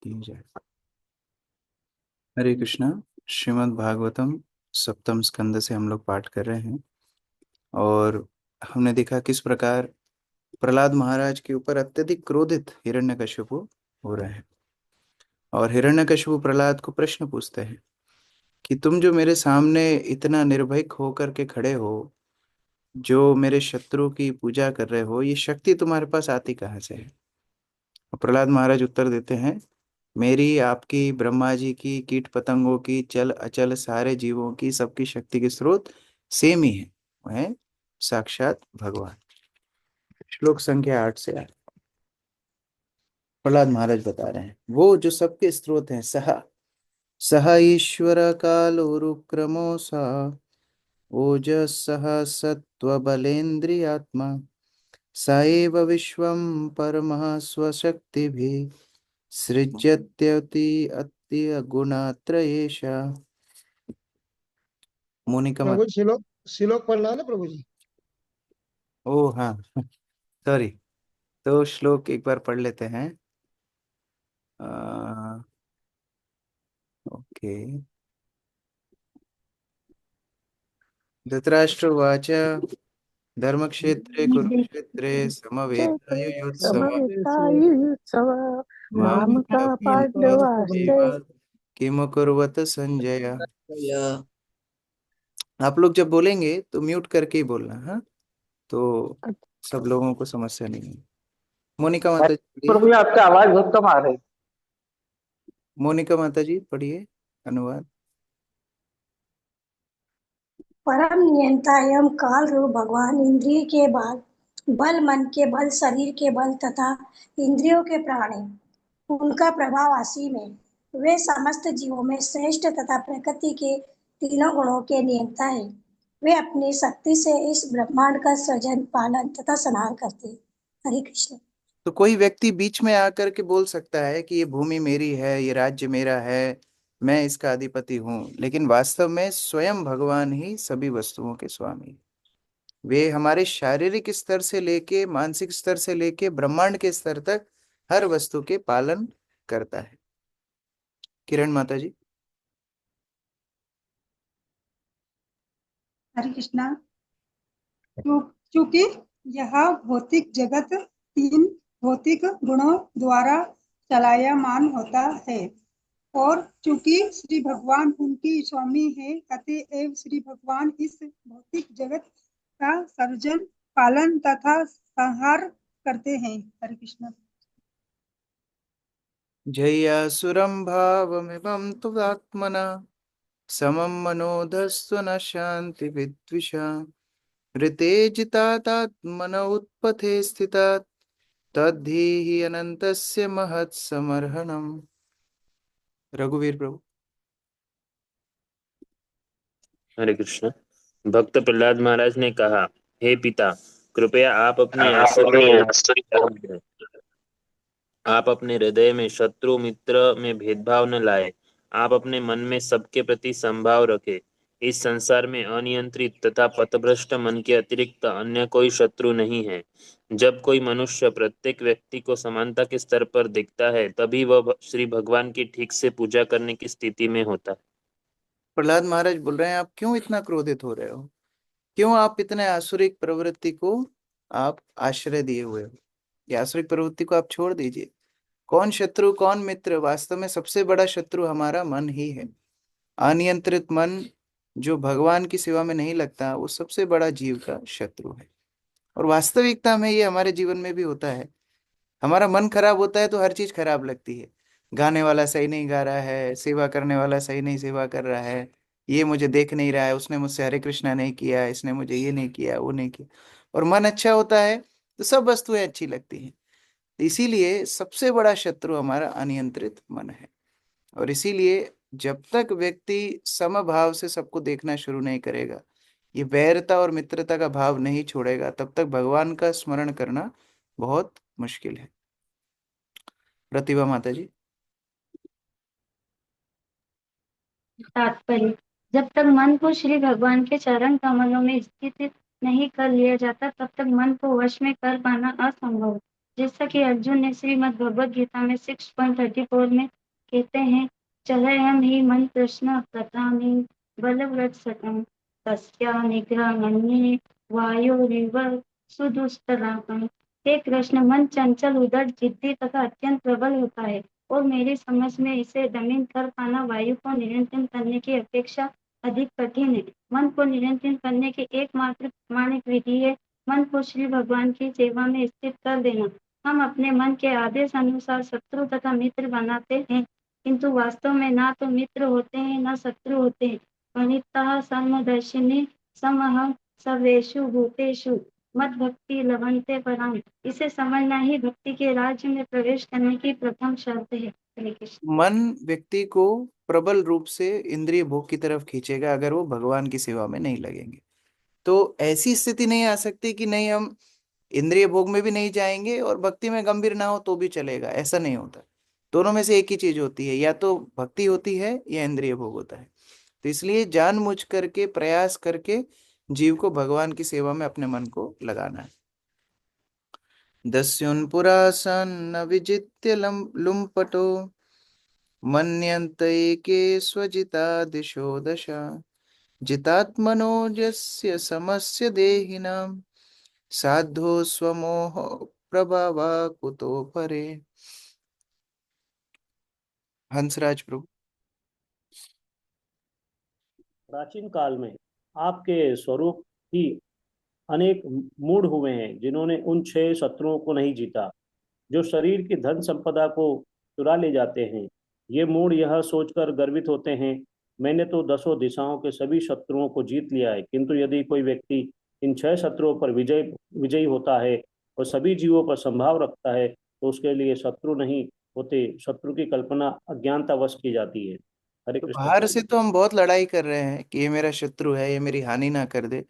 की जाए। हरे कृष्णा। श्रीमद् भागवतम सप्तम स्कंद से हम लोग पाठ कर रहे हैं। और हमने देखा किस प्रकार प्रहलाद महाराज के ऊपर अत्यधिक क्रोधित हिरण्यकशिपु हो रहे हैं। और हिरण्यकशिपु प्रहलाद को प्रश्न पूछते हैं कि तुम जो मेरे सामने इतना निर्भीक होकर के खड़े हो, जो मेरे शत्रु की पूजा कर रहे हो, ये शक्ति तुम्हारे पास आती कहाँ से है? और प्रहलाद महाराज उत्तर देते हैं, मेरी, आपकी, ब्रह्मा जी की, कीट पतंगों की, चल अचल सारे जीवों की, सबकी शक्ति के स्रोत सेम ही है। वह है साक्षात भगवान। श्लोक संख्या 8 से 8 प्रहलाद महाराज बता रहे हैं, वो जो सबके स्रोत हैं, सह सह ईश्वर कालोरुक्रमो सा ओजः सह सत्त्वबलेन्द्रियात्मा स एव विश्वं परमः स्वशक्तिभिः सृजत्यति अति गुणात्रयेश। मोनिका मत। प्रभु जी, श्लोक श्लोक पढ़ना है ना प्रभु जी। ओ हाँ, सॉरी। तो श्लोक एक बार पढ़ लेते हैं। ओके। धृतराष्ट्र उवाच धर्मक्षेत्रे कुरुक्षेत्रे समवेतायुयुत्सव समवेतायुत्सव मामका पांडवास्ते किम कुर्वत संजय। आप लोग जब बोलेंगे तो म्यूट करके ही बोलना, हाँ? तो सब लोगों को समस्या नहीं है। मोनिका माता जी पढ़िए। प्रभु जी, आपकी आवाज बहुत कम आ रही। मोनिका माता जी पढ़िए अनुवाद। परम नियंता एवं काल रूप भगवान इंद्रिय के बल मन के बल शरीर के बल तथा इंद्रियों के प्राणी उनका प्रभाव असीम है। वे समस्त जीवों में श्रेष्ठ तथा प्रकृति के तीनों गुणों के नियंता है। वे अपनी शक्ति से इस ब्रह्मांड का सृजन पालन तथा संहार करते हैं। हरे कृष्ण। तो कोई व्यक्ति बीच में आकर के बोल सकता है कि ये भूमि मेरी है, ये राज्य मेरा है, मैं इसका अधिपति हूँ, लेकिन वास्तव में स्वयं भगवान ही सभी वस्तुओं के स्वामी हैं। वे हमारे शारीरिक स्तर से लेके मानसिक स्तर से लेके ब्रह्मांड के स्तर तक हर वस्तु के पालन करता है। किरण माता जी। हरे कृष्णा। चूंकि यह भौतिक जगत तीन भौतिक गुणों द्वारा चलायमान होता है और चूंकि श्री भगवान उनकी स्वामी है, अतएव श्री भगवान इस भौतिक जगत का सृजन पालन तथा संहार करते हैं। हरे कृष्ण। जय्यासुरं भावमिमं तु आत्मना समं मनोधस्व न शान्ति विद्विषा ऋते जितात्मन उत्पथे स्थिता तद्धि हि अनन्तस्य महत्समर्हणम्। रघुवीर प्रभु। हरे कृष्ण। भक्त प्रहलाद महाराज ने कहा, हे पिता, कृपया आप अपनी आसुरी आप अपने हृदय में शत्रु मित्र में भेदभाव न लाए। आप अपने मन में सबके प्रति समभाव रखें। इस संसार में अनियंत्रित तथा पथभ्रष्ट मन के अतिरिक्त अन्य कोई शत्रु नहीं है। जब कोई मनुष्य प्रत्येक व्यक्ति को समानता के स्तर पर देखता है, तभी वह श्री भगवान की ठीक से पूजा करने की स्थिति में होता है। प्रहलाद महाराज बोल रहे हैं, आप क्यों इतना क्रोधित हो रहे हो? क्यों आप इतने आसुरिक प्रवृत्ति को आप आश्रय दिए हुए हो? ये आसुरिक प्रवृत्ति को आप छोड़ दीजिए। कौन शत्रु कौन मित्र? वास्तव में सबसे बड़ा शत्रु हमारा मन ही है। अनियंत्रित मन जो भगवान की सेवा में नहीं लगता, वो सबसे बड़ा जीव का शत्रु है। और वास्तविकता में ये हमारे जीवन में भी होता है। हमारा मन खराब होता है तो हर चीज खराब लगती है। गाने वाला सही नहीं गा रहा है, सेवा करने वाला सही नहीं सेवा कर रहा है, ये मुझे देख नहीं रहा है, उसने मुझसे हरे कृष्णा नहीं किया, इसने मुझे ये नहीं किया, वो नहीं किया। और मन अच्छा होता है तो सब वस्तुएं अच्छी लगती हैं। इसीलिए सबसे बड़ा शत्रु हमारा अनियंत्रित मन है। और इसीलिए जब तक व्यक्ति समभाव से सबको देखना शुरू नहीं करेगा, ये वैरता और मित्रता का भाव नहीं छोड़ेगा, तब तक भगवान का स्मरण करना बहुत मुश्किल है। प्रतिभा माता जी। तात्पर्य। जब तक मन को श्री भगवान के चरण कमलों में स्थित नहीं कर लिया जाता, तब तक मन को वश में कर पाना असंभव। जैसा कि अर्जुन ने श्रीमद् भगवद गीता में 6.34 में कहते हैं, चलयम ही मन कृष्ण प्रथामि बलव्रत सतम तस्या निग्रह मन्ये वायोरिव सुदुष्टरापम। हे कृष्ण, मन चंचल, उदर, जिद्दी तथा अत्यंत प्रबल होता है और मेरी समझ में इसे दमित कर पाना वायु को नियंत्रित करने की अपेक्षा अधिक कठिन है। मन को नियंत्रित करने की एकमात्र प्रमाणिक विधि है मन को श्री भगवान की सेवा में स्थित कर देना। हम अपने मन के आदेश अनुसार शत्रु तथा मित्र बनाते हैं, किंतु वास्तव में ना तो मित्र होते हैं ना शत्रु होते हैं। वनितः समदर्शिनी समहं सर्वेषु भूतेषु मत भक्ति लभन्ते पराम। इसे समझना ही भक्ति के राज्य में प्रवेश करने की प्रथम शर्त है। हरे कृष्ण। मन व्यक्ति को प्रबल रूप से इंद्रिय भोग की तरफ खींचेगा अगर वो भगवान की सेवा में नहीं लगेंगे। तो ऐसी स्थिति नहीं आ सकती कि नहीं, हम इंद्रिय भोग में भी नहीं जाएंगे और भक्ति में गंभीर ना हो तो भी चलेगा, ऐसा नहीं होता। दोनों में से एक ही चीज होती है, या तो भक्ति होती है या इंद्रिय भोग होता है। तो इसलिए जानबूझ करके प्रयास करके जीव को भगवान की सेवा में अपने मन को लगाना है। दस्युन्पुरासन न विजित्य लुम्पटो मन्यन्ते के स्वजिता दिशो दशा जितात्मनो यस्य समस्य देहिनां साधो स्वमोह प्रभावा कुतो परे। हंसराज प्रभु। प्राचीन काल में आपके स्वरूप ही अनेक मूढ़ हुए हैं जिन्होंने उन 6 शत्रुओं को नहीं जीता जो शरीर की धन संपदा को चुरा ले जाते हैं। ये मूढ़ यह सोचकर गर्वित होते हैं, मैंने तो 10 दिशाओं के सभी शत्रुओं को जीत लिया है। किंतु यदि कोई व्यक्ति इन 6 शत्रुओं पर विजयी होता है और सभी जीवों पर संभाव रखता है तो उसके लिए शत्रु नहीं होते, शत्रु की कल्पना अज्ञानतावश की जाती है। हरे तो कृष्ण बाहर से प्रभु। तो हम बहुत लड़ाई कर रहे हैं कि ये मेरा शत्रु है, ये मेरी हानि ना कर दे,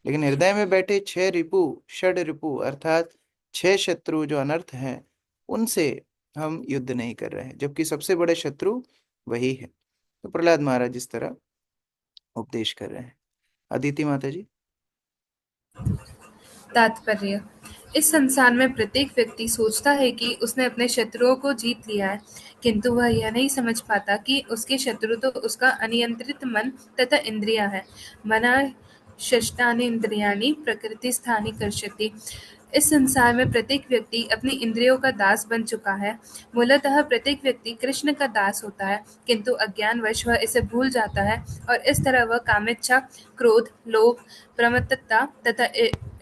लेकिन हृदय में बैठे 6 रिपु, षड रिपु अर्थात 6 शत्रु जो अनर्थ हैं, उनसे हम युद्ध नहीं कर रहे हैं, जबकि सबसे बड़े शत्रु वही है। तो प्रहलाद महाराज इस तरह उपदेश कर रहे हैं। अदिति माता जी। तात्पर्य: इस संसार में प्रत्येक व्यक्ति सोचता है कि उसने अपने शत्रुओं को जीत लिया है, किंतु वह यह नहीं समझ पाता कि उसके शत्रु तो उसका अनियंत्रित मन तथा इंद्रियां हैं। मनः षष्ठानीन्द्रियाणि प्रकृतिस्थानि कर्षति। इस संसार में प्रत्येक व्यक्ति अपनी इंद्रियों का दास बन चुका है। मूलतः प्रत्येक व्यक्ति कृष्ण का दास होता है, किंतु अज्ञानवश वह इसे भूल जाता है और इस तरह वह कामेच्छा, क्रोध, लोभ, प्रमत्तता तथा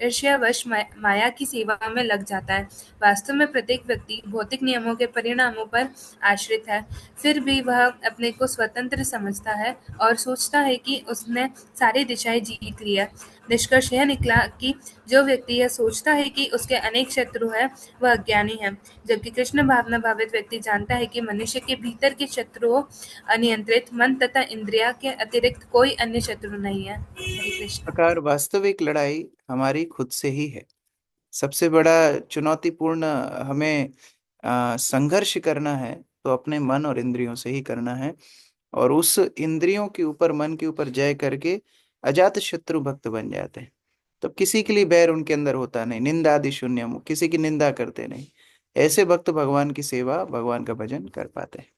ईर्ष्यावश माया की सेवा में लग जाता है। वास्तव में प्रत्येक व्यक्ति भौतिक नियमों के परिणामों पर आश्रित है, फिर भी वह अपने को स्वतंत्र समझता है और सोचता है कि उसने सारी दिशाएं जीत ली है। निष्कर्ष यह निकला कि जो व्यक्ति यह सोचता है कि उसके अनेक शत्रु हैं, वह अज्ञानी है, जबकि कृष्ण भावना भावित व्यक्ति जानता है कि मनुष्य के भीतर के शत्रुओं अनियंत्रित मन तथा इंद्रिया के अतिरिक्त कोई अन्य शत्रु नहीं है। हरे कृष्ण। प्रकार वास्तविक लड़ाई हमारी खुद से ही है। सबसे बड़ा चुनौतीपूर्ण हमें संघर्ष करना है तो अपने मन और इंद्रियों से ही करना है, और उस इंद्रियों के ऊपर, मन के ऊपर जय करके अजात शत्रु भक्त बन जाते हैं। तो किसी के लिए बैर उनके अंदर होता नहीं, निंदा आदि शून्य, किसी की निंदा करते नहीं। ऐसे भक्त भगवान की सेवा, भगवान का भजन कर पाते हैं।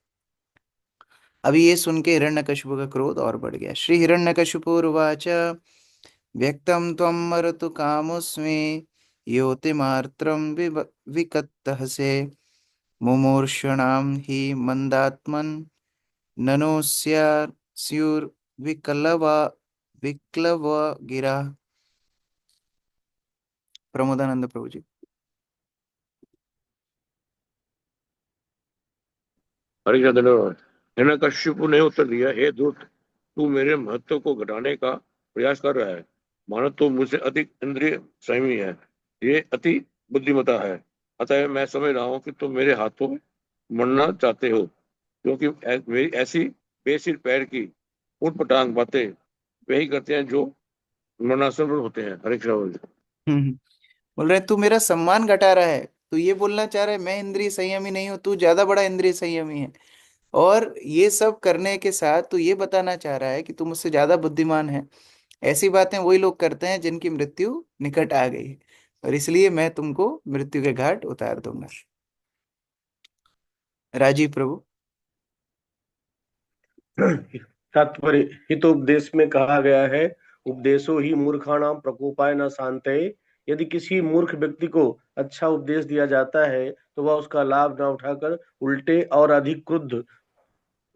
अभी ये सुन के हिरण्यकशिपु का क्रोध और बढ़ गया। श्री हिरण्यकशिपुर्वाच व्यक्तं त्वं मरतु कामोऽस्मि योतिमार्त्रं विकत्तहसे मुमूर्षणां हि मंदात्मन् ननो स्युर्विकलवा विक्लव गिरा। प्रमोदानंद प्रभु जी। हिरण्यकशिपु ने उत्तर दिया, हे दूत, तू मेरे महत्व को घटाने का प्रयास कर रहा है। मानो तू मुझसे अधिक इंद्रिय संयमी है, ये अति बुद्धिमता है। अतः मैं समझ रहा हूँ कि तुम मेरे हाथों में मरना चाहते हो, क्योंकि मेरी ऐसी बेसिर पैर की उठपटांग बातें वही करते हैं जो मरणासन होते हैं। हरे कृष्ण। बोल रहे तू मेरा सम्मान घटा रहा है, तू ये बोलना चाह रहा है मैं इंद्रिय संयमी नहीं हूं, तू ज्यादा बड़ा इंद्रिय संयमी है। और ये सब करने के साथ तू ये बताना चाह रहा है कि तू मुझसे ज्यादा बुद्धिमान है। ऐसी बातें वही लोग करते हैं जिनकी मृत्यु निकट आ गई है। और इसलिए मैं तुमको मृत्यु के घाट उतार दूंगा। राजीव प्रभु। तात्पर्य हितोपदेश में कहा गया है, उपदेशो ही मूर्खाणाम प्रकोपाय न शांतये। यदि किसी मूर्ख व्यक्ति को अच्छा उपदेश दिया जाता है तो वह उसका लाभ न उठाकर उल्टे और अधिक क्रुद्ध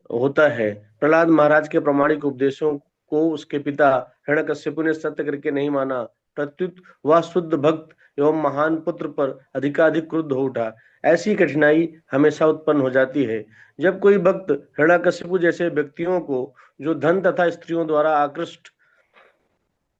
होता है। प्रहलाद महाराज के प्रामाणिक उपदेशों को उसके पिता हिरण्यकश्यपु ने सत्य करके नहीं माना, प्रत्युत वह शुद्ध भक्त एवं महान पुत्र पर अधिकाधिक क्रुद्ध हो उठा। ऐसी कठिनाई हमेशा उत्पन्न हो जाती है जब कोई भक्त हिरण्यकश्यपु जैसे व्यक्तियों को, जो धन तथा स्त्रियों द्वारा आकृष्ट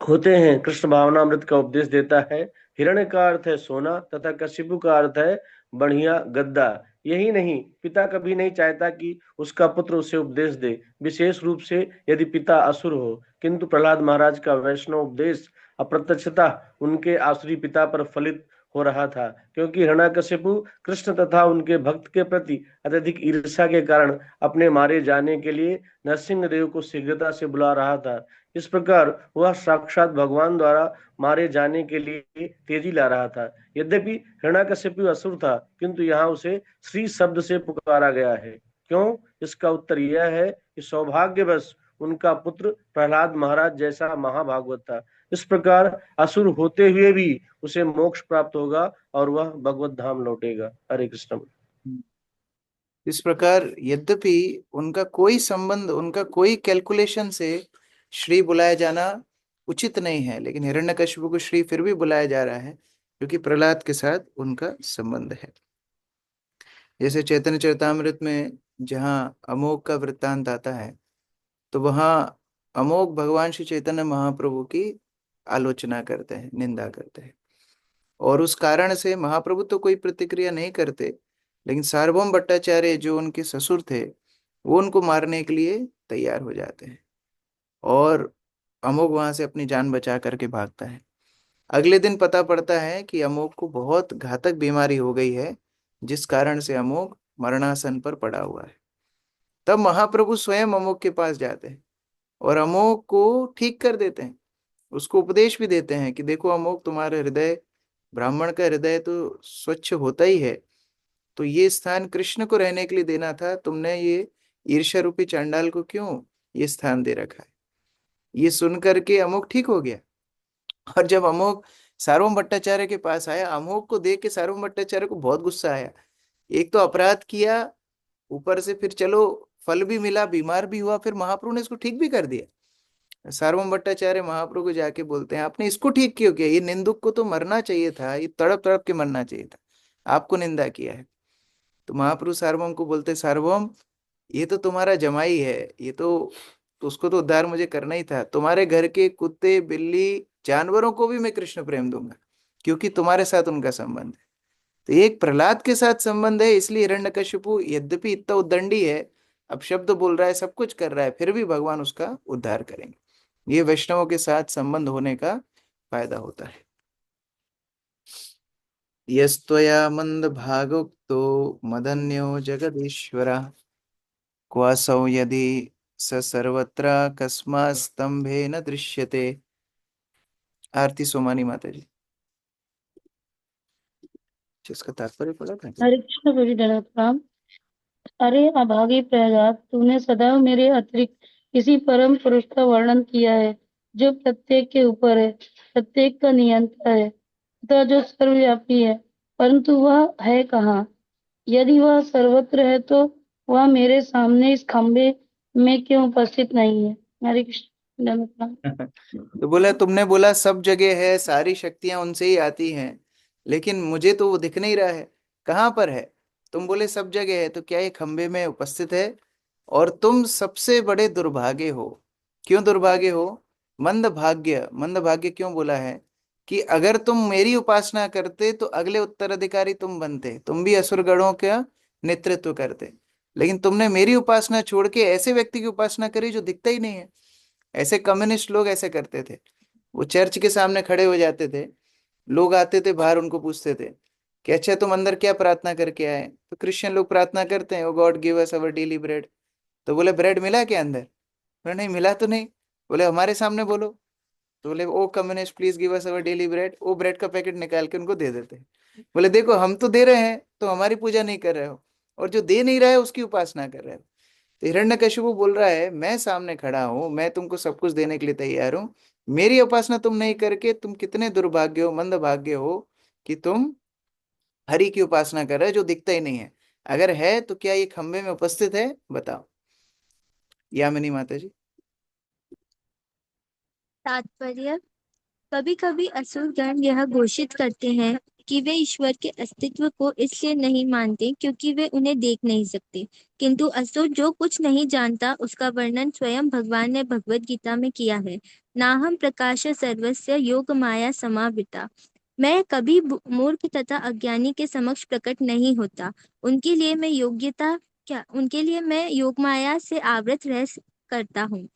होते हैं, कृष्ण भावनामृत का उपदेश देता है। हिरण्य का अर्थ है सोना तथा कश्यपु का अर्थ है बढ़िया गद्दा। यही नहीं, पिता कभी नहीं चाहता कि उसका पुत्र उसे उपदेश दे, विशेष रूप से यदि पिता असुर हो। किंतु प्रहलाद महाराज का वैष्णव उपदेश अप्रत्यक्षता उनके आसुरी पिता पर फलित हो रहा था, क्योंकि हिरण्यकशिपु कृष्ण तथा उनके भक्त के प्रति अत्यधिक ईर्ष्या के कारण अपने मारे जाने के लिए नरसिंह देव को शीघ्रता से बुला रहा था। इस प्रकार वह साक्षात भगवान द्वारा मारे जाने के लिए तेजी ला रहा था। यद्यपि हिरण्यकशिपु असुर था, किंतु यहाँ उसे श्री शब्द से पुकारा गया है। क्यों? इसका उत्तर यह है कि सौभाग्यवश उनका पुत्र प्रहलाद महाराज जैसा महाभागवत था। इस प्रकार असुर होते हुए भी उसे मोक्ष प्राप्त होगा और वह भगवत धाम लौटेगा। हरे कृष्ण। इस प्रकार यद्यपि उनका कोई संबंध, उनका कोई कैलकुलेशन से श्री बुलाया जाना उचित नहीं है, लेकिन हिरण्यकशिपु को श्री फिर भी बुलाया जा रहा है क्योंकि प्रहलाद के साथ उनका संबंध है। जैसे चैतन्य चरितामृत में जहाँ अमोघ का वृत्तांत आता है तो वहाँ अमोघ भगवान श्री चैतन्य महाप्रभु की आलोचना करते हैं, निंदा करते हैं, और उस कारण से महाप्रभु तो कोई प्रतिक्रिया नहीं करते, लेकिन सार्वभौम भट्टाचार्य जो उनके ससुर थे वो उनको मारने के लिए तैयार हो जाते हैं और अमोघ वहां से अपनी जान बचा करके भागता है। अगले दिन पता पड़ता है कि अमोघ को बहुत घातक बीमारी हो गई है, जिस कारण से अमोघ मरणासन पर पड़ा हुआ है। तब महाप्रभु स्वयं अमोघ के पास जाते हैं और अमोघ को ठीक कर देते हैं, उसको उपदेश भी देते हैं कि देखो अमोघ, तुम्हारा हृदय, ब्राह्मण का हृदय तो स्वच्छ होता ही है, तो ये स्थान कृष्ण को रहने के लिए देना था, तुमने ये ईर्ष्या रूपी चांडाल को क्यों ये स्थान दे रखा है। ये सुन करके अमोघ ठीक हो गया। और जब अमोघ सार्वभौम भट्टाचार्य के पास आया, अमोघ को देख के सार्वभौम भट्टाचार्य को बहुत गुस्सा आया। एक तो अपराध किया, ऊपर से फिर चलो फल भी मिला, बीमार भी हुआ, फिर महाप्रभु ने इसको ठीक भी कर दिया। सार्वभौम भट्टाचार्य महाप्रभु को जाके बोलते हैं, आपने इसको ठीक क्यों किया? ये निंदुक को तो मरना चाहिए था, ये तड़प तड़प के मरना चाहिए था, आपको निंदा किया है। तो महाप्रभु सार्वभौम को बोलते, सार्वभौम ये तो तुम्हारा जमाई है, ये तो उसको तो उद्धार मुझे करना ही था। तुम्हारे घर के कुत्ते, बिल्ली, जानवरों को भी मैं कृष्ण प्रेम दूंगा क्योंकि तुम्हारे साथ उनका संबंध है। तो एक प्रहलाद के साथ संबंध है, इसलिए हिरण्यकशिपु यद्यपि इतना उद्दंडी है, अब शब्द बोल रहा है, सब कुछ कर रहा है, फिर भी भगवान उसका उद्धार करेंगे। ये वैष्णवों के साथ संबंध होने का फायदा होता है। यस्त्वया मंद भागोक्तो मदन्यो जगदीश्वरा क्वासौ यदि स सर्वत्र कस्मात् स्तंभे न दृश्यते। आरती सोमानी माता जी। इसका तात्पर्य पढ़ा था? हरे कृष्ण प्रभु प्रणाम। अरे अभागी प्रहलाद, तूने सदैव मेरे अतिरिक्त किसी परम पुरुष का वर्णन किया है जो प्रत्येक के ऊपर है, प्रत्येक का नियंता है तथा जो सर्वव्यापी है, परंतु वह है कहाँ? यदि वह सर्वत्र है तो वह मेरे सामने इस खंबे में क्यों उपस्थित नहीं है? हरे कृष्ण प्रणाम। तो बोला, तुमने बोला सब जगह है, सारी शक्तियां उनसे ही आती हैं, लेकिन मुझे तो वो दिख नहीं रहा है, कहाँ पर है? तुम बोले सब जगह है, तो क्या ये खंबे में उपस्थित है? और तुम सबसे बड़े दुर्भाग्य हो। क्यों दुर्भाग्य हो? मंद भाग्य। मंद भाग्य क्यों बोला है? कि अगर तुम मेरी उपासना करते तो अगले उत्तराधिकारी तुम बनते, तुम भी असुरगणों का नेतृत्व करते, लेकिन तुमने मेरी उपासना छोड़ के ऐसे व्यक्ति की उपासना करी जो दिखता ही नहीं है। ऐसे कम्युनिस्ट लोग ऐसे करते थे, वो चर्च के सामने खड़े हो जाते थे, लोग आते थे बाहर, उनको पूछते थे कि अच्छा तुम अंदर क्या प्रार्थना करके आए? तो क्रिश्चियन लोग प्रार्थना करते हैं, O God give us our daily bread. तो बोले ब्रेड मिला क्या अंदर? बोले नहीं मिला तो नहीं। बोले हमारे सामने बोलो। तो बोले O communist please give us our daily bread, वो ब्रेड का पैकेट निकाल के उनको दे देते हैं। बोले देखो हम तो दे रहे हैं, तो हमारी पूजा नहीं कर रहे हो, और जो दे नहीं रहा है उसकी उपासना कर रहे हो। तो हिरण्यकशिपु बोल रहा है मैं सामने खड़ा हूं, मैं तुमको सब कुछ देने के लिए तैयार हूं, मेरी उपासना तुम नहीं करके तुम कितने दुर्भाग्य हो, मंदभाग्य हो कि तुम हरि की उपासना कर रहे हो जो दिखता ही नहीं है। अगर है तो क्या ये खंबे में उपस्थित है, बताओ यामिनी माता जी। तात्पर्य। कभी कभी असुर गण यह घोषित करते हैं कि वे ईश्वर के अस्तित्व को इसलिए नहीं मानते क्योंकि वे उन्हें देख नहीं सकते, किंतु असुर जो कुछ नहीं जानता उसका वर्णन स्वयं भगवान ने भगवत गीता में किया है। नाहम प्रकाश सर्वस्य योग माया समावृता। मैं कभी मूर्ख तथा अज्ञानी के समक्ष प्रकट नहीं होता। उनके लिए मैं योग माया से आवृत करता हूँ।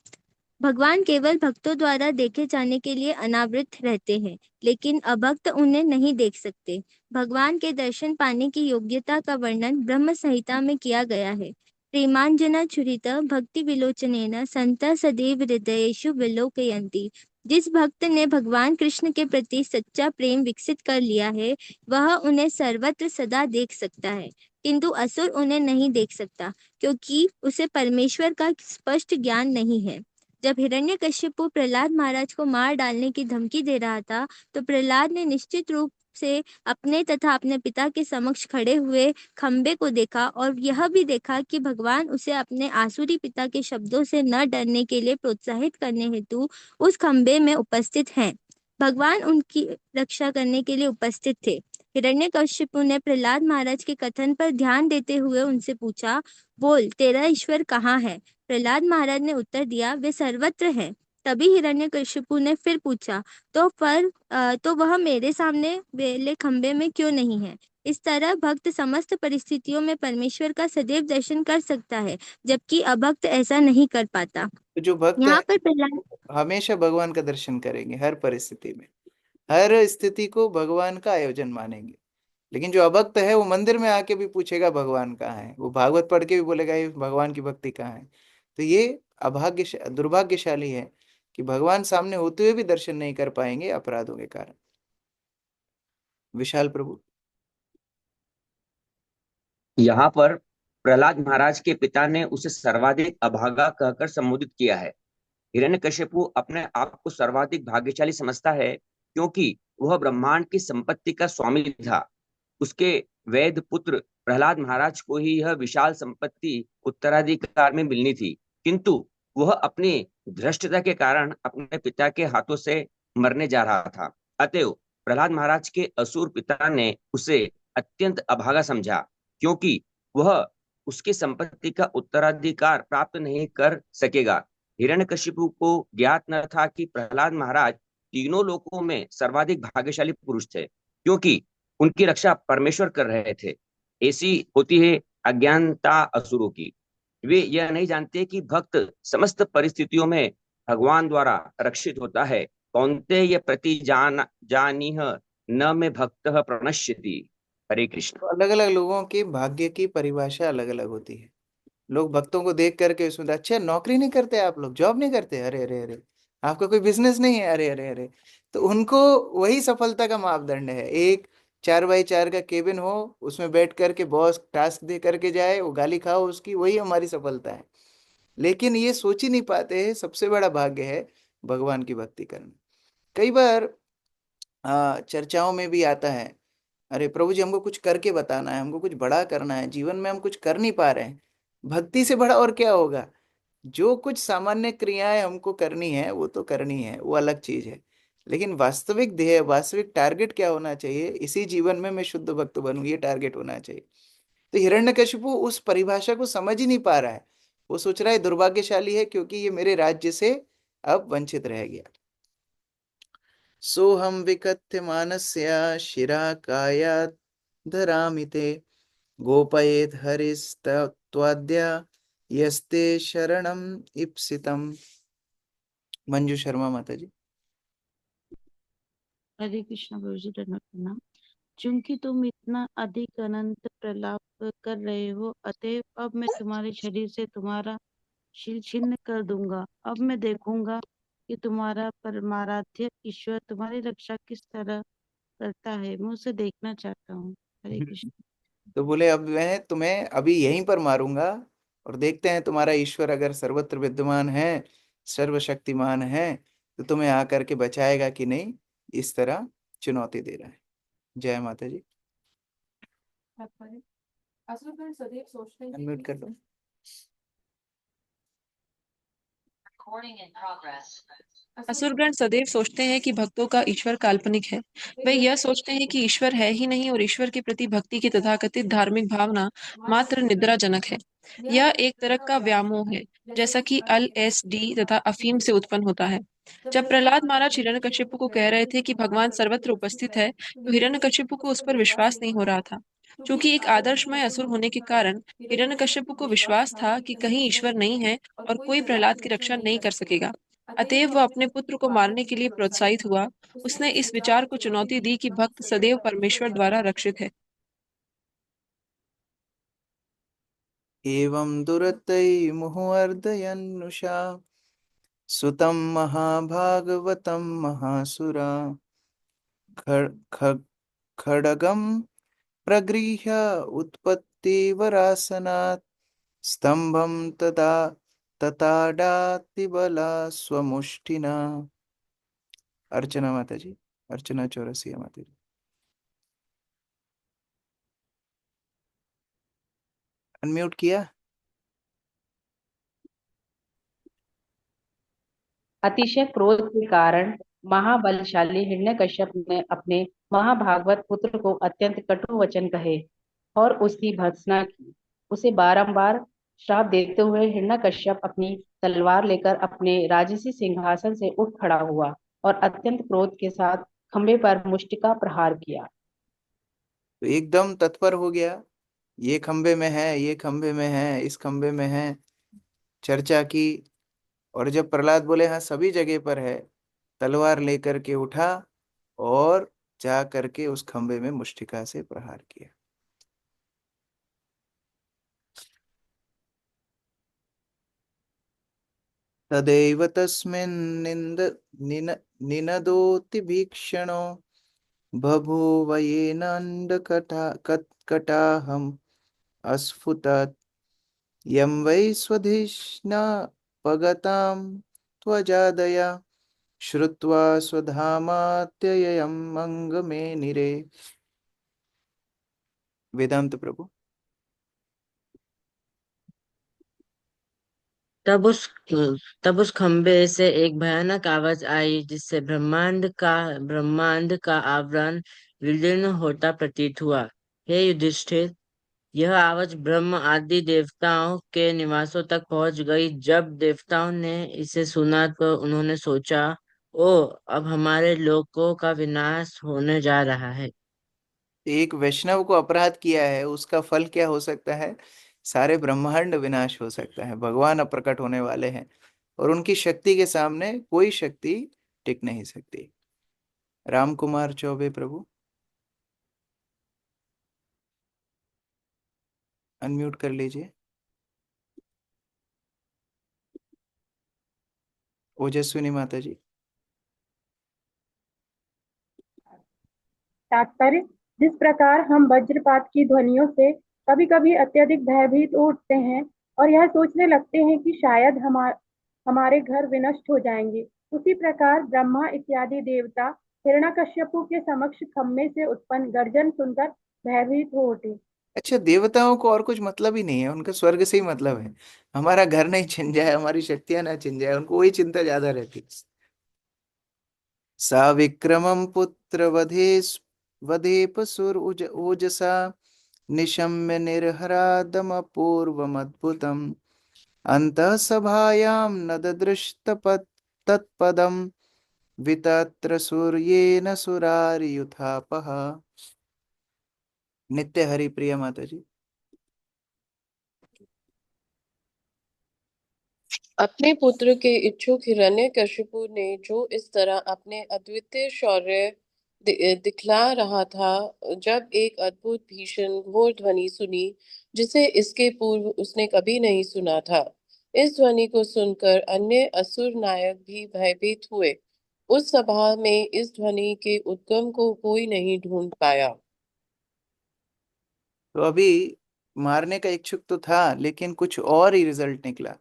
भगवान केवल भक्तों द्वारा देखे जाने के लिए अनावृत रहते हैं, लेकिन अभक्त उन्हें नहीं देख सकते। भगवान के दर्शन पाने की योग्यता का वर्णन ब्रह्म संहिता में किया गया है। प्रेमांजना छुरित भक्ति विलोचनेन संत सदैव हृदयेषु विलोकयन्ति। जिस भक्त ने भगवान कृष्ण के प्रति सच्चा प्रेम विकसित कर लिया है, वह उन्हें सर्वत्र सदा देख सकता है, किंतु असुर उन्हें नहीं देख सकता, क्योंकि उसे परमेश्वर का स्पष्ट ज्ञान नहीं है। जब हिरण्यकशिपु प्रहलाद महाराज को मार डालने की धमकी दे रहा था, तो प्रहलाद ने निश्चित रूप से अपने तथा अपने पिता के समक्ष खड़े हुए खंबे को देखा, और यह भी देखा कि भगवान उसे अपने आसुरी पिता के शब्दों से न डरने के लिए प्रोत्साहित करने हेतु उस खंबे में उपस्थित हैं। भगवान उनकी रक्षा करने के लिए उपस्थित थे। हिरण्यकशिपु ने प्रहलाद महाराज के कथन पर ध्यान देते हुए उनसे पूछा, बोल तेरा ईश्वर कहाँ है? प्रहलाद महाराज ने उत्तर दिया, वे सर्वत्र हैं। तभी हिरण्यकशिपु ने फिर पूछा, तो वह मेरे सामने वेले खंबे में क्यों नहीं है? इस तरह भक्त समस्त परिस्थितियों में परमेश्वर का सदैव दर्शन कर सकता है, जबकि अभक्त ऐसा नहीं कर पाता। तो जो भक्त है यहाँ पर प्रहलाद हमेशा भगवान का दर्शन करेंगे, हर परिस्थिति में, हर स्थिति को भगवान का आयोजन मानेंगे। लेकिन जो अभक्त है वो मंदिर में आके भी पूछेगा भगवान कहाँ है, वो भागवत पढ़ के भी बोलेगा ये भगवान की भक्ति कहाँ है। तो ये दुर्भाग्यशाली है कि भगवान सामने होते हुए भी दर्शन नहीं कर पाएंगे अपराधों के कारण। विशाल प्रभु। यहाँ पर प्रहलाद महाराज के पिता ने उसे सर्वाधिक अभागा कहकर संबोधित किया है। हिरण्यकशिपु अपने आप को सर्वाधिक भाग्यशाली समझता है क्योंकि वह ब्रह्मांड की संपत्ति का स्वामी था। उसके वैध पुत्र प्रहलाद महाराज को ही यह विशाल संपत्ति उत्तराधिकार में मिलनी थी, किंतु वह अपनी धृष्टता के कारण अपने पिता के हाथों से मरने जा रहा था। अतएव प्रहलाद महाराज के असुर पिता ने उसे अत्यंत अभागा समझा, क्योंकि वह उसकी संपत्ति का उत्तराधिकार प्राप्त नहीं कर सकेगा। हिरण्यकशिपु को ज्ञात न था कि प्रहलाद महाराज तीनों लोकों में सर्वाधिक भाग्यशाली पुरुष थे, क्योंकि उनकी रक्षा परमेश्वर कर रहे थे। ऐसी होती है अज्ञानता असुरों की। वे यह नहीं जानते कि भक्त समस्त परिस्थितियों में भगवान द्वारा रक्षित होता है। कौन्तेय प्रति जानीह न में भक्त प्रणश्यति। हरे कृष्ण। तो अलग अलग लोगों के भाग्य की परिभाषा अलग अलग होती है। लोग भक्तों को देख करके उसमें अच्छा नौकरी नहीं करते आप लोग, जॉब नहीं करते, अरे अरे अरे, आपका कोई बिजनेस नहीं है, अरे अरे अरे। तो उनको वही सफलता का मापदंड है। एक 4x4 का केबिन हो, उसमें बैठ करके बॉस टास्क दे करके जाए, वो गाली खाओ उसकी, वही हमारी सफलता है। लेकिन ये सोच ही नहीं पाते हैं सबसे बड़ा भाग्य है भगवान की भक्ति करना। कई बार चर्चाओं में भी आता है, अरे प्रभु जी हमको कुछ करके बताना है, हमको कुछ बड़ा करना है, जीवन में हम कुछ कर नहीं पा रहे हैं, भक्ति से बड़ा और क्या होगा। जो कुछ सामान्य क्रियाएं हमको करनी है वो तो करनी है, वो अलग चीज है। लेकिन वास्तविक ध्येय, वास्तविक टारगेट क्या होना चाहिए, इसी जीवन में मैं शुद्ध भक्त बनूं, ये टारगेट होना चाहिए। तो हिरण्यकशिपु उस परिभाषा को समझ ही नहीं पा रहा है। वो सोच रहा है दुर्भाग्यशाली है क्योंकि ये मेरे राज्य से अब वंचित रह गया। सोहम विकथ्य मानस्य शिरा काया धरामि ते गोपयेत हरिस्तत्वाद्य यस्ते शरणम इप्सितम। मंजू शर्मा माता जी। हरे कृष्ण प्रभु जी, धन्यवाद प्रणाम। चूंकि तुम इतना अधिक अनंत प्रलाप कर रहे हो, अतएव अब मैं तुम्हारे शरीर से तुम्हारा शील छिन्न कर दूंगा। अब मैं देखूंगा कि तुम्हारा परमाराध्य ईश्वर तुम्हारी रक्षा किस तरह करता है। मैं उसे देखना चाहता हूँ। हरे कृष्ण। तो बोले अब मैं तुम्हें अभी यहीं पर मारूंगा और देखते हैं तुम्हारा ईश्वर अगर सर्वत्र विद्यमान है, सर्वशक्तिमान है, तो तुम्हें आकर के बचाएगा कि नहीं। इस तरह चुनौती दे रहा है। जय माता जी। अनम्यूट कर लो। असुरगण सदैव सोचते हैं कि भक्तों का ईश्वर काल्पनिक है। वे यह सोचते हैं कि ईश्वर है ही नहीं और ईश्वर के प्रति भक्ति की तथाकथित धार्मिक भावना मात्र निद्राजनक है। यह एक तरह का व्यामोह है, जैसा कि एलएसडी तथा अफीम से उत्पन्न होता है। जब प्रहलाद महाराज हिरण्यकशिपु को कह रहे थे कि भगवान सर्वत्र उपस्थित है, तो हिरण्यकशिपु को उस पर विश्वास नहीं हो रहा था। क्योंकि एक आदर्शमय असुर होने के कारण हिरण्यकशिपु को विश्वास था कि कहीं ईश्वर नहीं है और कोई प्रहलाद की रक्षा नहीं कर सकेगा। अतएव वह अपने पुत्र को मारने के लिए प्रोत्साहित हुआ। उसने इस विचार को चुनौती दी कि भक्त सदैव परमेश्वर द्वारा रक्षित है। एवं दुरतै मुहुर्दयन्नुषा सुतं महाभागवतं महासुरा खड्गं प्रगृह्य उत्पत्तिवरासनात् स्तंभं तदा तताडातिबला स्वमुष्टिना। अर्चना माता जी, अर्चना चौरसिया माता जी। अनम्यूट किया। अतिशय क्रोध के कारण महाबलशाली हिरण्यकश्यप ने अपने महाभागवत पुत्र को अत्यंत कटु वचन कहे और उसकी भर्त्सना की। उसे बारंबार श्राप देते हुए हिरण्यकश्यप अपनी तलवार लेकर अपने राजसी सिंहासन से उठ खड़ा हुआ और अत्यंत क्रोध के साथ खंबे पर मुष्टिका प्रहार किया। तो एकदम तत्पर हो गया, ये खंबे में है, ये खंबे में है, इस खंबे में है, चर्चा की। और जब प्रहलाद बोले हाँ सभी जगह पर है, तलवार लेकर के उठा और जा करके उस खंबे में मुष्टिका से प्रहार किया। तदैव तस्मिन् निनदोति भीक्षणो बभूव येनाण्डकटाहम् अस्फुटत् यं वै स्वधिष्णपगतां त्वजादया श्रुत्वा स्वधामात्ययम् अंगमेनिरे। वेदांत प्रभु। तब उस तब उस खंबे से एक भयानक आवाज आई, जिससे ब्रह्मांड का आवरण विलीन होता प्रतीत हुआ। हे युधिष्ठिर, यह आवाज ब्रह्म आदि देवताओं के निवासों तक पहुंच गई। जब देवताओं ने इसे सुना तो उन्होंने सोचा, ओ, अब हमारे लोकों का विनाश होने जा रहा है। एक वैष्णव को अपराध किया है, उसका फल क्या हो सकता है? सारे ब्रह्मांड विनाश हो सकता है। भगवान अब प्रकट होने वाले हैं और उनकी शक्ति के सामने कोई शक्ति टिक नहीं सकती। राम कुमार चौबे प्रभु, अनम्यूट कर लीजिए। ओजस्विनी माता जी। तात्पर्य: जिस प्रकार हम वज्रपात की ध्वनियों से कभी कभी अत्यधिक भयभीत हो उठते हैं और यह सोचने लगते हैं कि शायद हमारे घर विनष्ट हो जाएंगे, उसी प्रकार ब्रह्मा इत्यादि देवता हिरण्यकश्यपु के समक्ष खम्भे से उत्पन्न गर्जन सुनकर भयभीत हो उठे। अच्छा, देवताओं को और कुछ मतलब ही नहीं है, उनका स्वर्ग से ही मतलब है। हमारा घर नहीं छिन जाए, हमारी शक्तियां ना छिन जाए, उनको वही चिंता ज्यादा रहती है। सा विक्रमं पुत्र वधेपसुर ओजसा निशम्य निर्हरादमपूर्वमद्भुतम् अन्तः सभायां न तत्पदं वितत्र सूर्येन सुरारियुथापः। नित्य हरि प्रिय माता जी। अपने पुत्र के इच्छुक हिरण्यकशिपु ने जो इस तरह अपने अद्वितीय शौर्य दिखला रहा था, जब एक अद्भुत भीषण घोर ध्वनि सुनी जिसे इसके पूर्व उसने कभी नहीं सुना था, इस ध्वनि को सुनकर अन्य असुर नायक भी भयभीत हुए। उस सभा में इस ध्वनि के उद्गम को कोई नहीं ढूंढ पाया। तो अभी मारने का इच्छुक तो था, लेकिन कुछ और ही रिजल्ट निकला।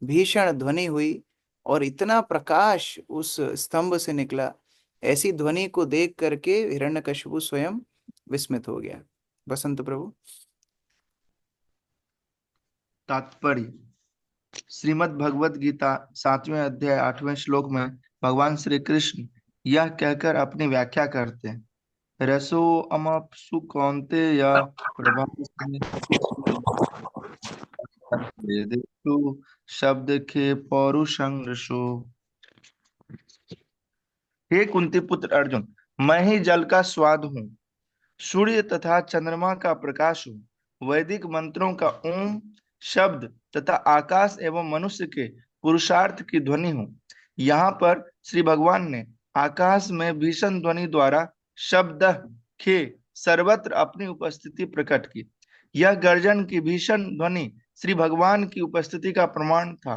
भीषण ध्वनि हुई और इतना प्रकाश उस स्तंभ से निकला। ऐसी ध्वनि को देख करके हिरण्यकशिपु स्वयं विस्मित हो गया। बसंत प्रभु। तात्पर्य। श्रीमद् भगवत गीता 7वें अध्याय 8वें श्लोक में भगवान श्री कृष्ण यह कहकर अपनी व्याख्या करते हैं, रसो अमप्सु कौन्तेय प्रभावेषु शब्द के पौरुषं रसो। हे कुंती पुत्र अर्जुन, मैं ही जल का स्वाद हूँ, सूर्य तथा चंद्रमा का प्रकाश हूँ, वैदिक मंत्रों का ओम शब्द तथा आकाश एवं मनुष्य के पुरुषार्थ की ध्वनि हूँ। यहाँ पर श्री भगवान ने आकाश में भीषण ध्वनि द्वारा शब्द खे सर्वत्र अपनी उपस्थिति प्रकट की। यह गर्जन की भीषण ध्वनि श्री भगवान की उपस्थिति का प्रमाण था।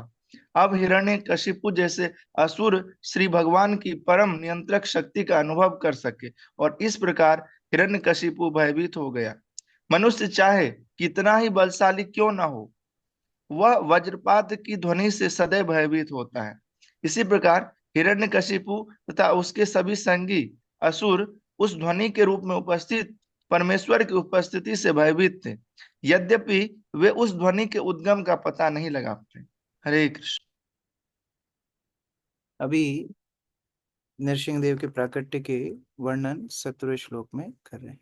अब हिरण्यकशिपु जैसे असुर श्री भगवान की परम नियंत्रक शक्ति का अनुभव कर सके, और इस प्रकार हिरण्यकशिपु भयभीत हो गया। मनुष्य चाहे कितना ही बलशाली क्यों न हो, वह वज्रपात की ध्वनि से सदैव भयभीत होता है। इसी प्रकार हिरण्यकशिपु तथा उसके सभी संगी असुर उस ध्वनि के रूप में उपस्थित परमेश्वर की उपस्थिति से भयभीत थे, यद्यपि वे उस ध्वनि के उद्गम का पता नहीं लगा पाए। हरे कृष्ण। अभी नरसिंह के प्राकट्य के वर्णन 17वें श्लोक में कर रहे हैं।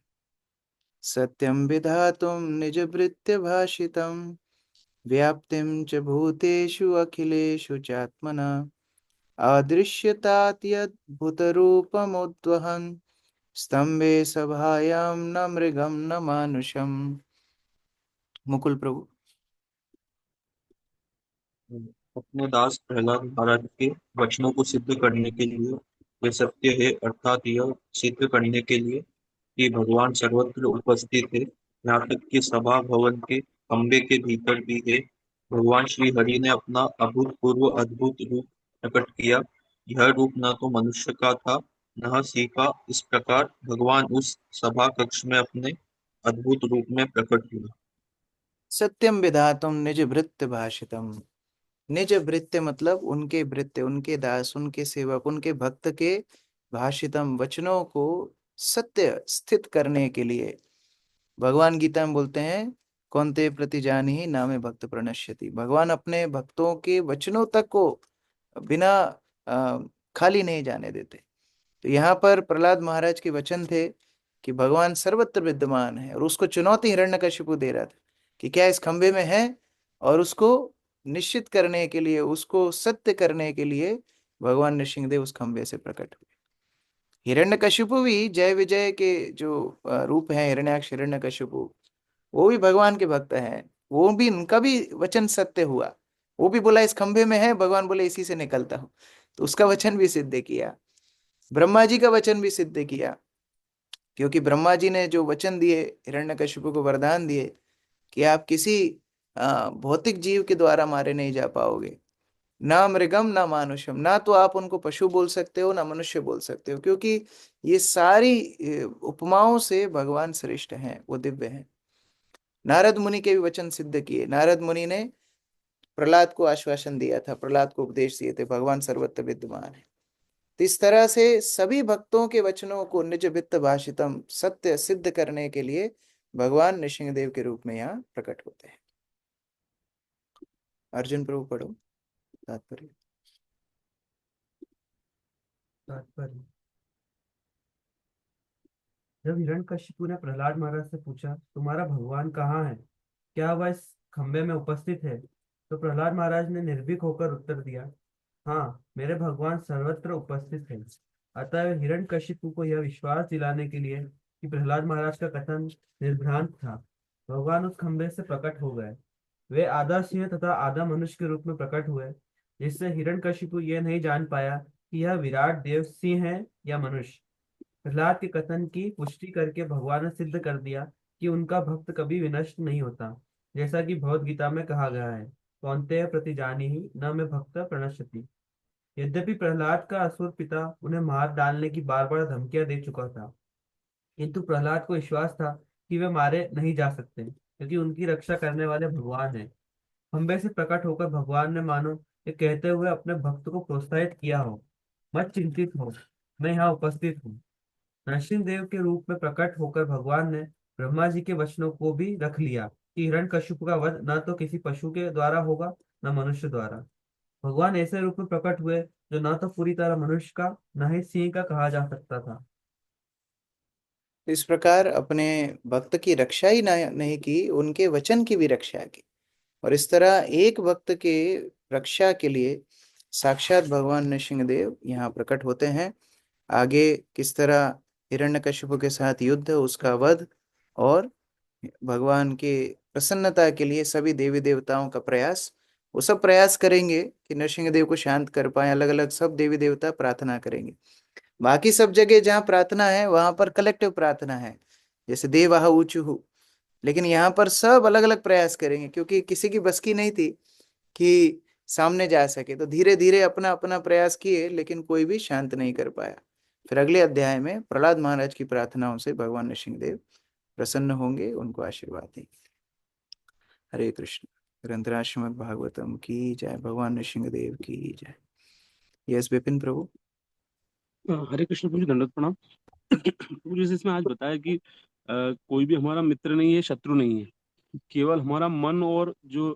सत्यम विधातुम निज वृत्य भाषितम व्याप्तिम च भूतेषु अखिलेषु चात्मना अदृश्यतात यद्भुत रूपमुद्वहन् स्तंभे सभायां न मृगम न मानुषम। मुकुल प्रभु। अपने दास प्रहलाद महाराज के वचनों को सिद्ध करने के लिए यह सत्य है, अर्थात यह सिद्ध करने के लिए कि भगवान सर्वत्र उपस्थित है, यहाँ तक कि सभा भवन के खंबे के भीतर भी है। भगवान श्री हरि ने अपना अभूतपूर्व अद्भुत रूप प्रकट किया। यह रूप न तो मनुष्य का था न सीखा। इस प्रकार भगवान उस सभा कक्ष में अपने अद्भुत रूप में प्रकट हुआ। सत्यम विधातुम निज भृत्य भाषितम। निज भृत्य मतलब उनके भृत्य, उनके दास, उनके सेवक, उनके भक्त के भाषितम वचनों को सत्य स्थित करने के लिए। भगवान गीता में बोलते हैं, कौन्ते प्रति जानी नामे भक्त प्रणश्यति। भगवान अपने भक्तों के वचनों तक को बिना खाली नहीं जाने देते। तो यहाँ पर प्रहलाद महाराज के वचन थे कि भगवान सर्वत्र विद्यमान है, और उसको चुनौती हिरण्यकशिपु दे रहा था कि क्या इस खंबे में है, और उसको निश्चित करने के लिए, उसको सत्य करने के लिए भगवान नृसिंहदेव उस खंबे से प्रकट हुए। हिरण्यकशिपु भी जय विजय के जो रूप है, हिरण्याक्ष हिरण्यकशिपु, वो भी भगवान के भक्त हैं। वो भी, उनका भी वचन सत्य हुआ। वो भी बोला इस खंबे में है, भगवान बोले इसी से निकलता हूं, तो उसका वचन भी सिद्ध किया। ब्रह्मा जी का वचन भी सिद्ध किया, क्योंकि ब्रह्मा जी ने जो वचन दिए, हिरण्यकशिपु को वरदान दिए कि आप किसी भौतिक जीव के द्वारा मारे नहीं जा पाओगे, ना मृगम ना मानुषम। ना तो आप उनको पशु बोल सकते हो, ना मनुष्य बोल सकते हो, क्योंकि ये सारी उपमाओं से भगवान श्रेष्ठ हैं, वो दिव्य हैं। नारद मुनि के भी वचन सिद्ध किए। नारद मुनि ने प्रहलाद को आश्वासन दिया था, प्रहलाद को उपदेश दिए थे, भगवान सर्वत्र विद्यमान है। तो इस तरह से सभी भक्तों के वचनों को निज वित्त भाषितम सत्य सिद्ध करने के लिए भगवान नृसिंहदेव के रूप में यहाँ प्रकट होते हैं। अर्जुन प्रभु पढ़ो तात्पर्य। तात्पर्य। जब हिरण्यकशिपु ने प्रहलाद महाराज से पूछा, तुम्हारा भगवान कहाँ है, क्या वह इस खंबे में उपस्थित है, तो प्रहलाद महाराज ने निर्भीक होकर उत्तर दिया, हाँ, मेरे भगवान सर्वत्र उपस्थित है। अतः हिरण्यकशिपु को यह विश्वास दिलाने के लिए कि प्रहलाद महाराज का कथन निर्भ्रांत था, भगवान उस खंबे से प्रकट हो गए। वे आधा सिंह तथा आधा मनुष्य के रूप में प्रकट हुए, जिससे हिरण्यकशिपु यह नहीं जान पाया कि यह विराट देव सिंह है या मनुष्य। प्रहलाद के कथन की पुष्टि करके भगवान ने सिद्ध कर दिया कि उनका भक्त कभी विनष्ट नहीं होता, जैसा कि भगवद गीता में कहा गया है, कौन्तेय प्रतिजानीहि न मे भक्त प्रणश्यति। यद्यपि प्रहलाद का असुर पिता उन्हें मार डालने की बार बार धमकियां दे चुका था, किंतु प्रहलाद को विश्वास था कि वे मारे नहीं जा सकते, क्योंकि उनकी रक्षा करने वाले भगवान हैं। खंबे से प्रकट होकर भगवान ने मानो ये कहते हुए अपने भक्त को प्रोत्साहित किया हो, मत चिंतित हो, मैं यहाँ उपस्थित हूँ। नरसिंह देव के रूप में प्रकट होकर भगवान ने ब्रह्मा जी के वचनों को भी रख लिया कि हिरण्यकशिपु का वध न तो किसी पशु के द्वारा होगा, न मनुष्य द्वारा। भगवान ऐसे रूप में प्रकट हुए जो न तो पूरी तरह मनुष्य का, न ही सिंह का कहा जा सकता था। इस प्रकार अपने भक्त की रक्षा ही नहीं की, उनके वचन की भी रक्षा की। और इस तरह एक भक्त के रक्षा के लिए साक्षात भगवान नृसिंहदेव यहाँ प्रकट होते हैं। आगे किस तरह हिरण्यकशिपु के साथ युद्ध, उसका वध, और भगवान के प्रसन्नता के लिए सभी देवी देवताओं का प्रयास, वो सब प्रयास करेंगे कि नृसिंहदेव को शांत कर पाए। अलग अलग सब देवी देवता प्रार्थना करेंगे। बाकी सब जगह जहाँ प्रार्थना है वहां पर कलेक्टिव प्रार्थना है, जैसे देवाह ऊचुहु, लेकिन यहाँ पर सब अलग अलग प्रयास करेंगे, क्योंकि किसी की बस की नहीं थी कि सामने जा सके। तो धीरे धीरे अपना अपना प्रयास किए, लेकिन कोई भी शांत नहीं कर पाया। फिर अगले अध्याय में प्रहलाद महाराज की प्रार्थनाओं से भगवान नृसिंहदेव प्रसन्न होंगे, उनको आशीर्वाद देंगे। हरे कृष्ण। ग्रंथराज श्रीमद् भागवतम की जय। भगवान नृसिंहदेव की जय। यस विपिन प्रभु। हरे कृष्ण प्रभु जी, दंडवत प्रणाम। प्रभु जी, जैसे इसमें आज बताया कि कोई भी हमारा मित्र नहीं है, शत्रु नहीं है, केवल हमारा मन और जो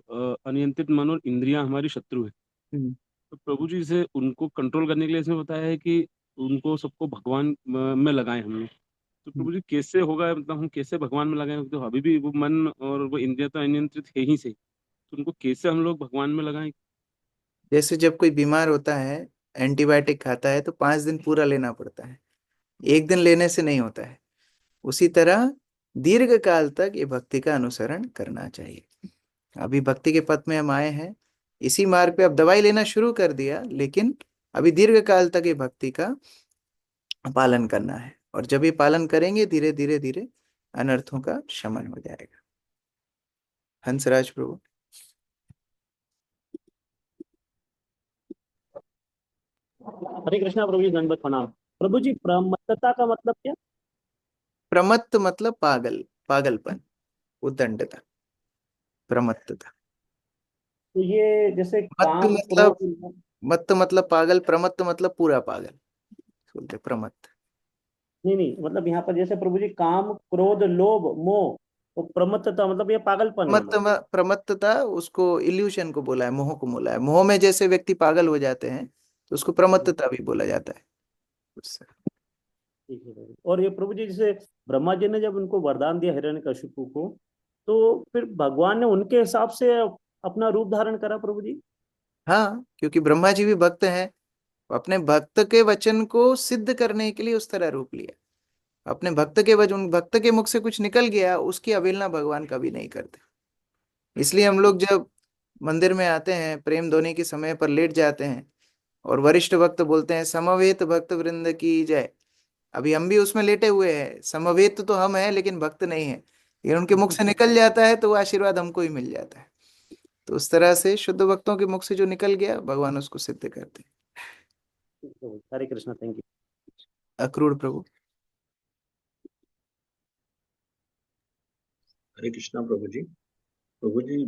अनियंत्रित मन और इंद्रियां हमारी शत्रु है। तो प्रभु जी से उनको कंट्रोल करने के लिए इसमें बताया है कि उनको सबको भगवान में लगाएं हमने। तो प्रभु जी कैसे होगा, मतलब हम कैसे भगवान में लगाएं? तो अभी भी वो मन और वो इंद्रिया तो अनियंत्रित है ही से, तो उनको कैसे हम लोग भगवान में लगाएं? जैसे जब कोई बीमार होता है, एंटीबायोटिक खाता है तो 5 दिन पूरा लेना पड़ता है, एक दिन लेने से नहीं होता है। उसी तरह दीर्घ काल तक ये भक्ति का अनुसरण करना चाहिए। अभी भक्ति के पथ में हम आए हैं, इसी मार्ग पे अब दवाई लेना शुरू कर दिया, लेकिन अभी दीर्घ काल तक ये भक्ति का पालन करना है। और जब ये पालन करेंगे, धीरे धीरे धीरे अनर्थों का शमन हो जाएगा। हंसराज प्रभु। हरे कृष्णा प्रभु जी, दंडवत प्रणाम। प्रभु जी, प्रमत्तता का मतलब क्या? प्रमत्त मतलब पागल, पागलपन, उद्दंडता, प्रमत्तता। तो ये जैसे मत्त काम, मतलब, क्रोध। मत्त मतलब पागल, प्रमत्त मतलब पूरा पागल, बोलते प्रमत्त। नहीं नहीं, मतलब यहाँ पर जैसे प्रभु जी काम, क्रोध, लोभ, मोह, तो प्रमत्तता मतलब ये पागलपन है हमारा। प्रमत्तता उसको इल्यूशन को बोला है, मोह को बोला है। मोह में जैसे व्यक्ति पागल हो जाते हैं तो उसको प्रमत्तता भी बोला जाता है उससे। ठीक है प्रभु जी। और ये प्रभु जी, जैसे ब्रह्मा जी ने जब उनको वरदान दिया हिरण्यकशिपु को, तो फिर भगवान ने उनके हिसाब से अपना रूप धारण करा प्रभु जी? हाँ, क्योंकि ब्रह्मा जी भी भक्त हैं, अपने भक्त के वचन को सिद्ध करने के लिए उस तरह रूप लिया। अपने भक्त के वचन, भक्त के मुख से कुछ निकल गया, उसकी अवहेलना भगवान कभी नहीं करते। इसलिए हम लोग जब मंदिर में आते हैं, प्रेम ध्वनि के समय पर लेट जाते हैं और वरिष्ठ भक्त बोलते हैं समवेत भक्त वृंद की जय। अभी हम भी उसमें लेटे हुए हैं, समवेत तो हम हैं लेकिन भक्त नहीं है, लेकिन उनके मुख से निकल जाता है तो वो आशीर्वाद हमको ही मिल जाता है। तो उस तरह से शुद्ध भक्तों के मुख से जो निकल गया, भगवान उसको सिद्ध करते हैं। हरे कृष्णा, थैंक यू। अक्रूर प्रभु। हरे कृष्णा प्रभु जी। प्रभु जी,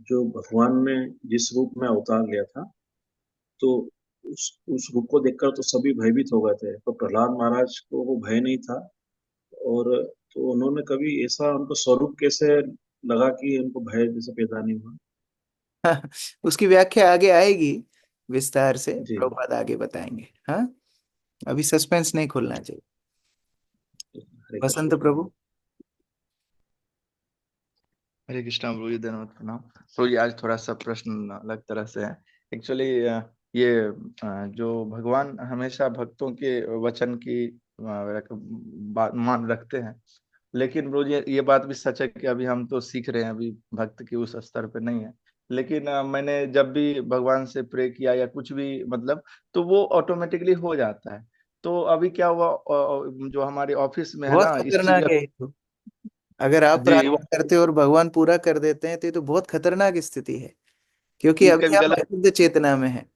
जो भगवान ने जिस रूप में अवतार लिया था, तो उस रूप को देखकर तो सभी भयभीत हो गए थे, तो प्रहलाद महाराज को वो भय नहीं था। और तो उन्होंने कभी ऐसा उनको स्वरूप कैसे लगा कि उनको भय जैसे पैदा नहीं हुआ? उसकी व्याख्या आगे आएगी विस्तार से, जी। प्रभुपाद आगे बताएंगे। हाँ, अभी सस्पेंस नहीं खोलना चाहिए। हरे वसंत कृष्ण प्रभु। हरे कृष्णा प्रभु जी, धन्यवाद प्रणाम। प्रभु जी, आज थोड़ा सा प्रश्न अलग तरह से है। एक्चुअली ये जो भगवान हमेशा भक्तों के वचन की मान रखते हैं, लेकिन प्रभु जी ये बात भी सच है कि अभी हम तो सीख रहे हैं, अभी भक्त की उस स्तर पे नहीं है। लेकिन मैंने जब भी भगवान से प्रे किया या कुछ भी, मतलब तो वो ऑटोमेटिकली हो जाता है। तो अभी क्या हुआ, जो हमारे ऑफिस में है बहुत ना, इस चीज खतरनाक है ये तो। अगर आप जी, प्रार्थना करते हो और भगवान पूरा कर देते हैं तो ये तो बहुत खतरनाक स्थिति है। क्योंकि ये अभी कभी हम गलत। अशुद्ध चेतना में हैं।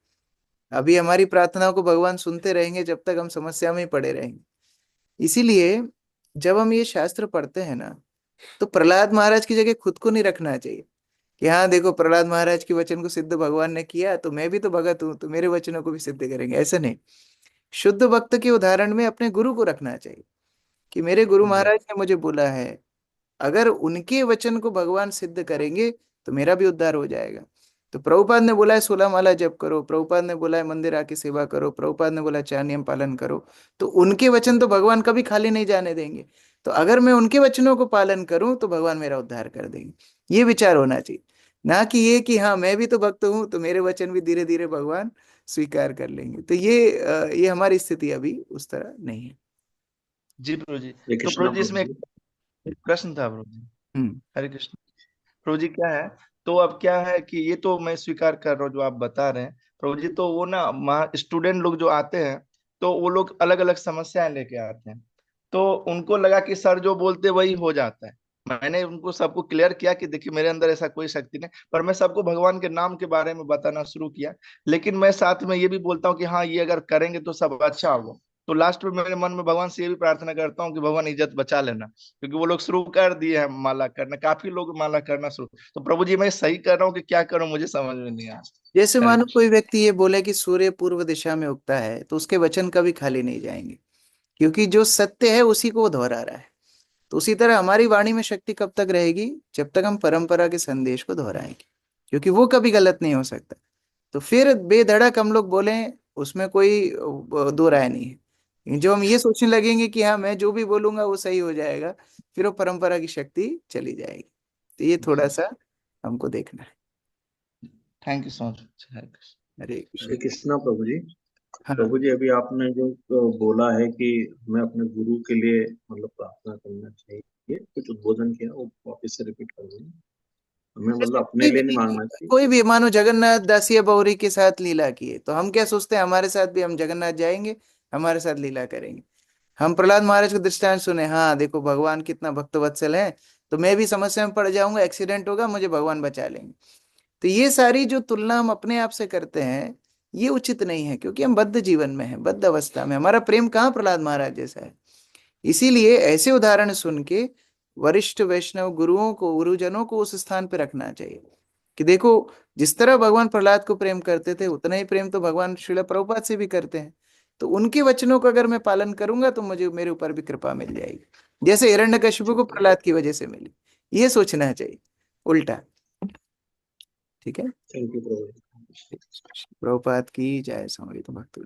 अभी हमारी प्रार्थनाओं को भगवान सुनते रहेंगे जब तक हम समस्या में ही पड़े रहेंगे। इसीलिए जब हम ये शास्त्र पढ़ते हैं ना, तो प्रहलाद महाराज की जगह खुद को नहीं रखना चाहिए कि हाँ देखो प्रहलाद महाराज के वचन को सिद्ध भगवान ने किया तो मैं भी तो भगत हूं, तो मेरे वचनों को भी सिद्ध करेंगे, ऐसा नहीं। शुद्ध भक्त के उदाहरण में अपने गुरु को रखना चाहिए कि मेरे गुरु जी महाराज ने मुझे बोला है, अगर उनके वचन को भगवान सिद्ध करेंगे तो मेरा भी उद्धार हो जाएगा। तो प्रभुपाद ने बोला है 16 माला जप करो, प्रभुपाद ने बोला है मंदिर आके सेवा करो, प्रभुपाद ने बोला 4 नियम पालन करो, तो उनके वचन तो भगवान कभी खाली नहीं जाने देंगे। तो अगर मैं उनके वचनों को पालन करूं तो भगवान मेरा उद्धार कर देंगे। ये विचार होना चाहिए, ना कि ये कि हाँ मैं भी तो भक्त हूं तो मेरे वचन भी धीरे धीरे भगवान स्वीकार कर लेंगे। तो ये हमारी स्थिति अभी उस तरह नहीं है। जी प्रभु जी। हरे तो कृष्णा प्रभु जी प्रभु इसमें जी। एक प्रश्न था प्रभु जी। हम्म हरे कृष्ण। प्रभु जी क्या है, तो अब क्या है कि ये तो मैं स्वीकार कर रहा हूँ जो आप बता रहे हैं प्रभु जी। तो वो ना स्टूडेंट लोग जो आते हैं तो वो लोग अलग अलग समस्याएं लेके आते हैं, तो उनको लगा कि सर जो बोलते वही हो जाता है। मैंने उनको सबको क्लियर किया कि देखिए मेरे अंदर ऐसा कोई शक्ति नहीं, पर मैं सबको भगवान के नाम के बारे में बताना शुरू किया। लेकिन मैं साथ में ये भी बोलता हूँ कि हाँ ये अगर करेंगे तो सब अच्छा होगा। तो लास्ट में मेरे मन में भगवान से ये भी प्रार्थना करता हूँ कि भगवान इज्जत बचा लेना, क्योंकि वो लोग शुरू कर दिए हैं माला करना, काफी लोग माला करना शुरू। तो प्रभु जी मैं सही कर रहा हूँ कि क्या करूँ, मुझे समझ में नहीं आया। जैसे हरे मानो कृष्ण। कोई व्यक्ति ये बोले कि सूर्य पूर्व दिशा में उगता है तो उसके वचन कभी खाली नहीं जाएंगे, क्योंकि जो सत्य है उसी को वो दोहरा रहा है। तो उसी तरह हमारी वाणी में शक्ति कब तक रहेगी, जब तक हम परंपरा के संदेश को दोहराएंगे, क्योंकि वो कभी गलत नहीं हो सकता। तो फिर बेधड़क हम लोग बोलें उसमें कोई दो राय नहीं है। जो हम ये सोचने लगेंगे कि हाँ मैं जो भी बोलूंगा वो सही हो जाएगा, फिर वो परंपरा की शक्ति चली जाएगी। तो ये थोड़ा जी सा हमको देखना है। Thank you so much. Hare Krishna. Hare Hare Krishna. Krishna Prabhu ji. हाँ प्रभु जी अभी आपने जो बोला है कि हमें अपने गुरु के लिए मतलब प्रार्थना करना चाहिए, कुछ उद्बोधन किया वो वापस से रिपीट कर दें। हमें मतलब जैसे अपने कोई लिए नहीं भी मांगना चाहिए। कोई भी मानो जगन्नाथ दासिया बौरी के साथ लीला किए, तो हम क्या सोचते हैं हमारे साथ भी हम जगन्नाथ जाएंगे, हमारे साथ लीला करेंगे। हम प्रहलाद महाराज का दृष्टांत सुने, हाँ देखो भगवान कितना भक्तवत्सल है, तो मैं भी समस्या में पड़ जाऊंगा, एक्सीडेंट होगा मुझे भगवान बचा लेंगे। तो ये सारी जो तुलना हम अपने आप से करते हैं ये उचित नहीं है, क्योंकि हम बद्ध जीवन में हैं, बद्ध अवस्था में। हमारा प्रेम कहाँ प्रहलाद महाराज जैसा है। इसीलिए ऐसे उदाहरण सुन के वरिष्ठ वैष्णव गुरुओं को, गुरुजनों को उस स्थान पे रखना चाहिए कि देखो जिस तरह भगवान प्रहलाद को प्रेम करते थे उतना ही प्रेम तो भगवान श्रील प्रभुपाद से भी करते हैं। तो उनके वचनों का अगर मैं पालन करूंगा तो मुझे मेरे ऊपर भी कृपा मिल जाएगी, जैसे हिरण्यकशिपु को प्रहलाद की वजह से मिली। ये सोचना चाहिए, उल्टा। ठीक है। थैंक यू प्रभु जी। प्रभुपाद की जय। समवेत भक्त